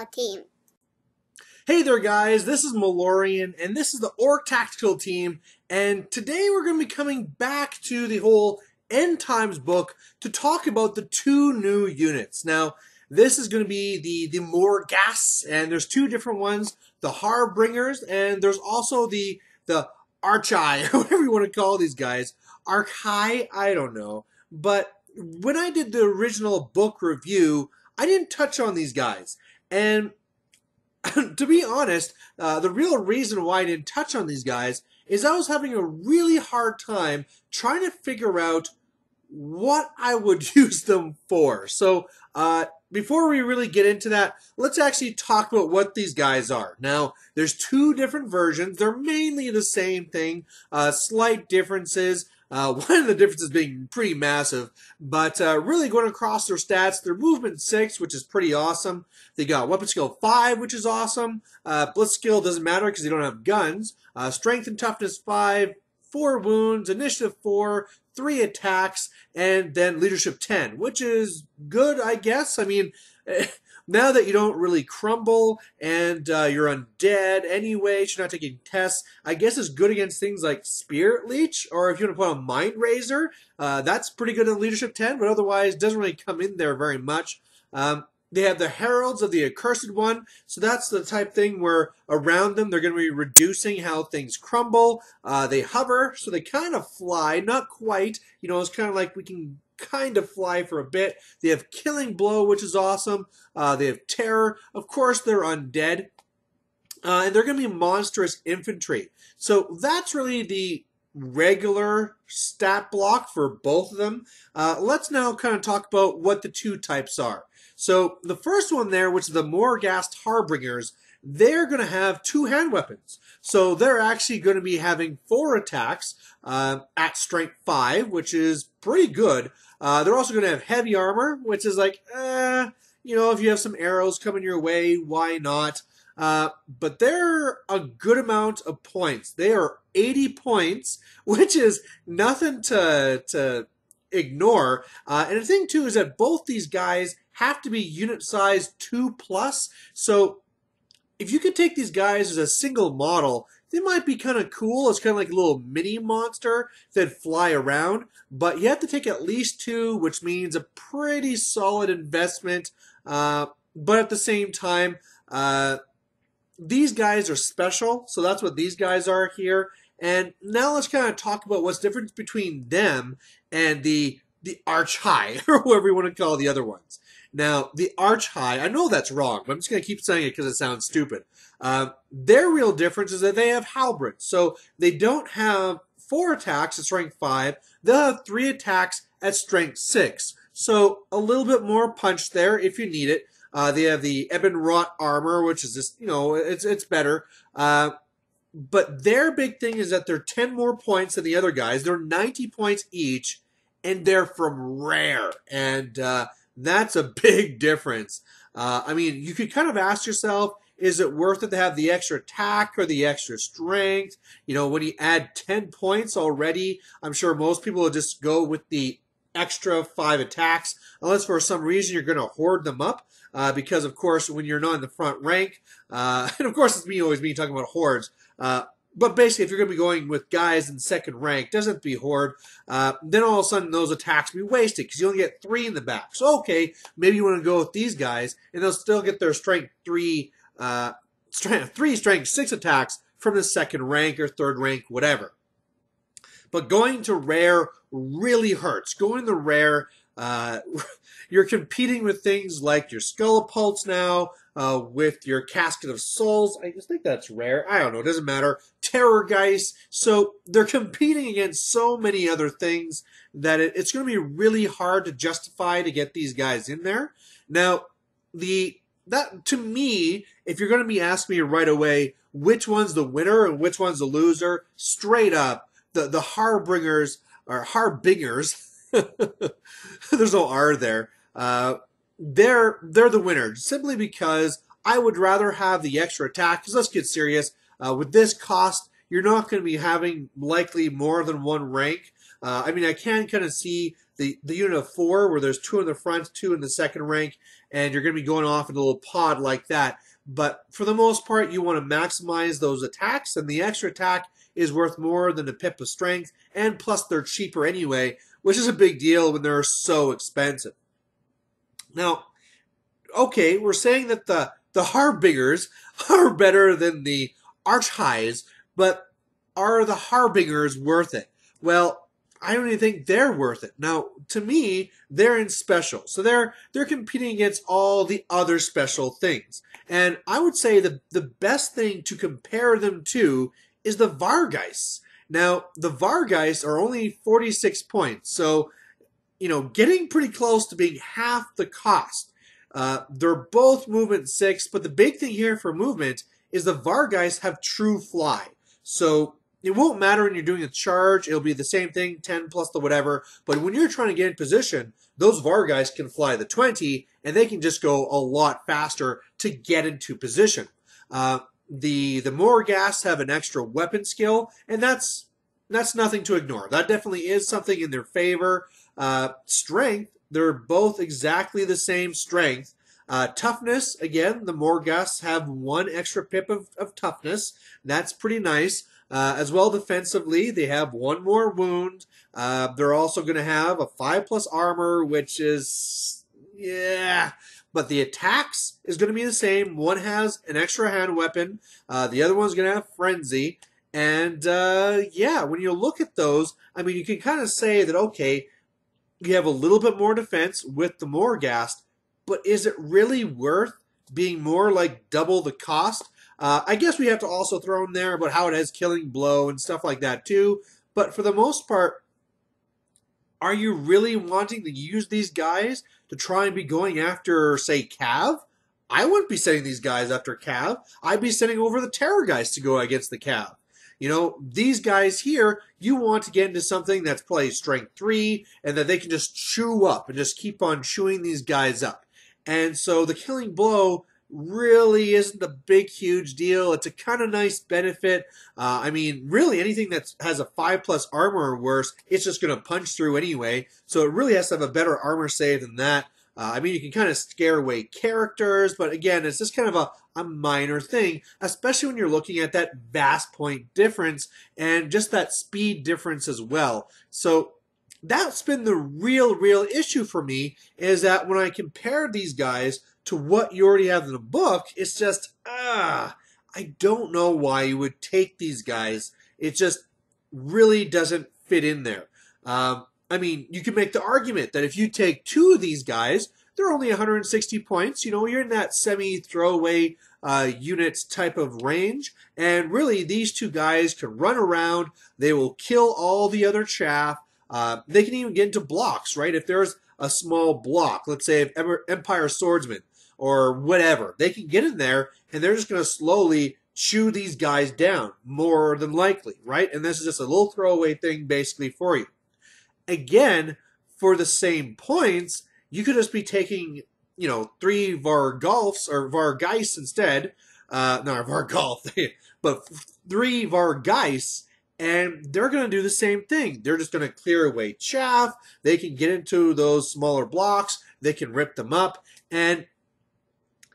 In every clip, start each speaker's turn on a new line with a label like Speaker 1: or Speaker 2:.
Speaker 1: team.
Speaker 2: Hey there guys, this is Malorian and this is the Orc Tactical Team, and today we're going to be coming back to the whole End Times book to talk about the two new units. Now, this is going to be the Morghasts, and there's two different ones, the Harbingers, and there's also the Archi, whatever you want to call these guys. Archi, I don't know. But when I did the original book review, I didn't touch on these guys. And to be honest, the real reason why I didn't touch on these guys is I was having a really hard time trying to figure out what I would use them for. So before we really get into that, let's actually talk about what these guys are. Now, there's two different versions. They're mainly the same thing, slight differences. One of the differences being pretty massive, but really going across their stats, their movement 6, which is pretty awesome. They got weapon skill 5, which is awesome. Blitz skill doesn't matter because they don't have guns. Strength and toughness 5, 4 wounds, initiative 4, 3 attacks, and then leadership 10, which is good, I guess. I mean, now that you don't really crumble and you're undead anyway, you're not taking tests, I guess it's good against things like Spirit Leech, or if you want to put on Mind Razor, that's pretty good in leadership 10, but otherwise doesn't really come in there very much. They have the Heralds of the Accursed One, so that's the type thing where around them they're going to be reducing how things crumble. They hover, so they kind of fly, not quite. You know, it's kind of like we can kind of fly for a bit. They have Killing Blow, which is awesome. They have Terror. Of course, they're undead. And they're going to be monstrous infantry. So that's really the regular stat block for both of them. Let's now kind of talk about what the two types are. So the first one there, which is the Morghast Harbingers, they're going to have 2 hand weapons. So they're actually going to be having 4 attacks at strength 5, which is pretty good. They're also going to have heavy armor, which is like, you know, if you have some arrows coming your way, why not? But they're a good amount of points. They are 80 points, which is nothing to ignore. And the thing, too, is that both these guys have to be unit size 2+. So if you could take these guys as a single model, they might be kind of cool. It's kind of like a little mini monster that fly around. But you have to take at least 2, which means a pretty solid investment. But at the same time, these guys are special. So that's what these guys are here. And now let's kind of talk about what's the difference between them and the Archi, or whoever you want to call the other ones. Now, the Archi, I know that's wrong, but I'm just going to keep saying it because it sounds stupid. Their real difference is that they have halberds. So they don't have 4 attacks at strength 5. They'll have 3 attacks at strength 6. So a little bit more punch there if you need it. They have the ebon wrought armor, which is just, you know, it's better. But their big thing is that they're 10 more points than the other guys. They're 90 points each, and they're from rare. And that's a big difference. I mean, you could kind of ask yourself, is it worth it to have the extra attack or the extra strength? You know, when you add 10 points already, I'm sure most people will just go with the extra 5 attacks, unless for some reason you're going to hoard them up. Because, of course, when you're not in the front rank, and of course it's always me talking about hordes, but basically if you're going to be going with guys in second rank, doesn't have to be horde, then all of a sudden those attacks will be wasted because you only get 3 in the back. So, okay, maybe you want to go with these guys, and they'll still get their strength strength 6 attacks from the second rank or third rank, whatever. But going to rare really hurts. Going to rare, you're competing with things like your Scullipulse now, with your Casket of Souls. I just think that's rare. I don't know. It doesn't matter. Terrorgeist. So they're competing against so many other things that it's going to be really hard to justify to get these guys in there. Now, that to me, if you're going to be asking me right away which one's the winner and which one's the loser, straight up, the Harbingers, or Harbingers, there's no R there, they're the winner, simply because I would rather have the extra attack, because let's get serious, with this cost, you're not going to be having likely more than 1 rank. I mean, I can kind of see the unit of 4 where there's 2 in the front, 2 in the second rank, and you're going to be going off in a little pod like that. But for the most part, you want to maximize those attacks, and the extra attack is worth more than the pip of strength, and plus they're cheaper anyway, which is a big deal when they're so expensive. Now, okay, we're saying that the Harbingers are better than the Archhighs, but are the Harbingers worth it? Well, I don't even think they're worth it. Now, to me, they're in special. So they're competing against all the other special things. And I would say the best thing to compare them to is the Vargheists. Now, the Vargheists are only 46 points. So, you know, getting pretty close to being half the cost. They're both movement 6, but the big thing here for movement is the Vargheists have true fly. So it won't matter when you're doing a charge. It'll be the same thing, 10 plus the whatever. But when you're trying to get in position, those Vargheists can fly the 20, and they can just go a lot faster to get into position. The Morghasts have an extra weapon skill, and that's nothing to ignore. That definitely is something in their favor. Strength, they're both exactly the same strength. Toughness, again, the Morghasts have 1 extra pip of toughness. That's pretty nice. As well, defensively, they have 1 more wound. They're also going to have a 5+ armor, which is, yeah. But the attacks is going to be the same. One has an extra hand weapon. The other one's going to have frenzy. And, yeah, when you look at those, I mean, you can kind of say that, okay, you have a little bit more defense with the Morghast, but is it really worth being more like double the cost? I guess we have to also throw in there about how it has killing blow and stuff like that too. But for the most part, are you really wanting to use these guys to try and be going after, say, Cav? I wouldn't be sending these guys after Cav. I'd be sending over the Terror guys to go against the Cav. You know, these guys here, you want to get into something that's probably strength 3 and that they can just chew up and just keep on chewing these guys up. And so the killing blow really isn't a big, huge deal. It's a kind of nice benefit. I mean, really anything that has a 5+ armor or worse, it's just going to punch through anyway. So it really has to have a better armor save than that. I mean, you can kind of scare away characters, but again, it's just kind of a minor thing, especially when you're looking at that vast point difference and just that speed difference as well. So that's been the real issue for me, is that when I compare these guys to what you already have in the book, it's just, I don't know why you would take these guys. It just really doesn't fit in there. I mean, you can make the argument that if you take 2 of these guys, they're only 160 points. You know, you're in that semi-throwaway units type of range. And really, these 2 guys can run around. They will kill all the other chaff. They can even get into blocks, right? If there's a small block, let's say if Empire Swordsman or whatever, they can get in there and they're just going to slowly chew these guys down, more than likely, right? And this is just a little throwaway thing basically for you. Again, for the same points, you could just be taking, you know, 3 Varghulfs or Vargheists instead. Not Varghulf, but 3 Vargheists, and they're going to do the same thing. They're just going to clear away chaff. They can get into those smaller blocks. They can rip them up. And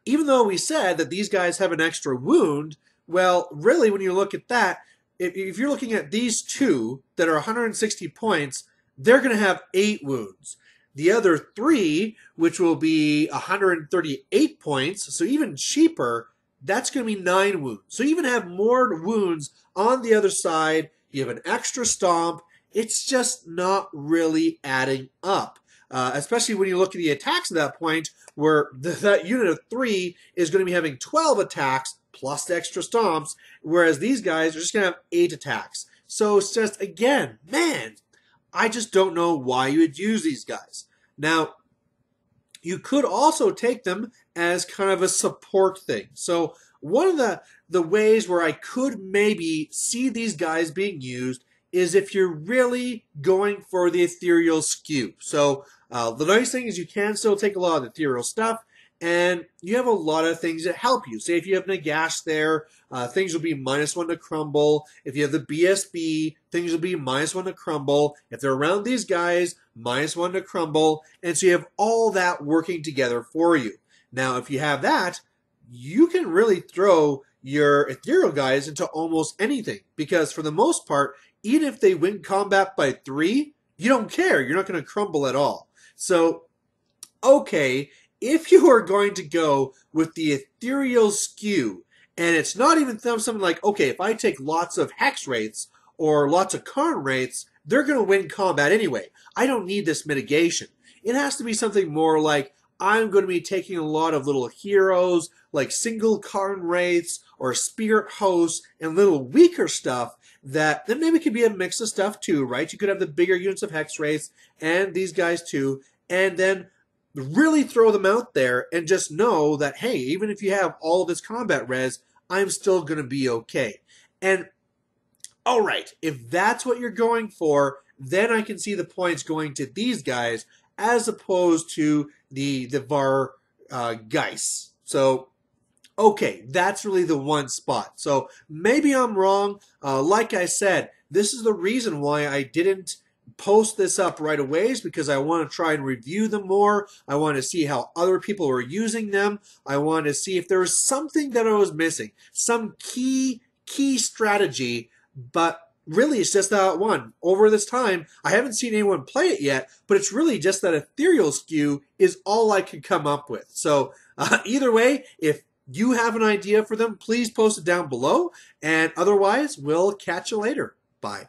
Speaker 2: even though we said that these guys have an extra wound, well, really, when you look at that, if you're looking at these 2 that are 160 points, they're going to have 8 wounds. The other 3, which will be 138 points, so even cheaper, that's going to be 9 wounds. So you even have more wounds on the other side. You have an extra stomp. It's just not really adding up, especially when you look at the attacks at that point, where that unit of 3 is going to be having 12 attacks plus the extra stomps, whereas these guys are just going to have 8 attacks. So it's just, again, man, I just don't know why you would use these guys. Now, you could also take them as kind of a support thing. So one of the ways where I could maybe see these guys being used is if you're really going for the ethereal skew. So the nice thing is you can still take a lot of the ethereal stuff, and you have a lot of things that help you. Say if you have nagash there, things will be -1 to crumble. If you have the BSB, things will be -1 to crumble. If they're around these guys, -1 to crumble. And so you have all that working together for you. Now, if you have that, you can really throw your ethereal guys into almost anything, because for the most part, even if they win combat by 3, you don't care. You're not going to crumble at all. So, okay, if you are going to go with the ethereal skew, and it's not even something like, okay, if I take lots of hex rates or lots of Karn rates, they're going to win combat anyway. I don't need this mitigation. It has to be something more like, I'm going to be taking a lot of little heroes, like single Karn rates or spirit hosts and little weaker stuff that then maybe could be a mix of stuff too, right? You could have the bigger units of hex rates and these guys too, and then really throw them out there and just know that, hey, even if you have all this combat res, I'm still going to be okay. And all right, if that's what you're going for, then I can see the points going to these guys as opposed to the Var Geis. So, okay, that's really the one spot. So maybe I'm wrong. Like I said, this is the reason why I didn't post this up right away, is because I want to try and review them more. I want to see how other people were using them. I want to see if there was something that I was missing, some key strategy, but really it's just that one. Over this time, I haven't seen anyone play it yet, but it's really just that ethereal skew is all I could come up with. So either way, if you have an idea for them, please post it down below, and otherwise, we'll catch you later. Bye.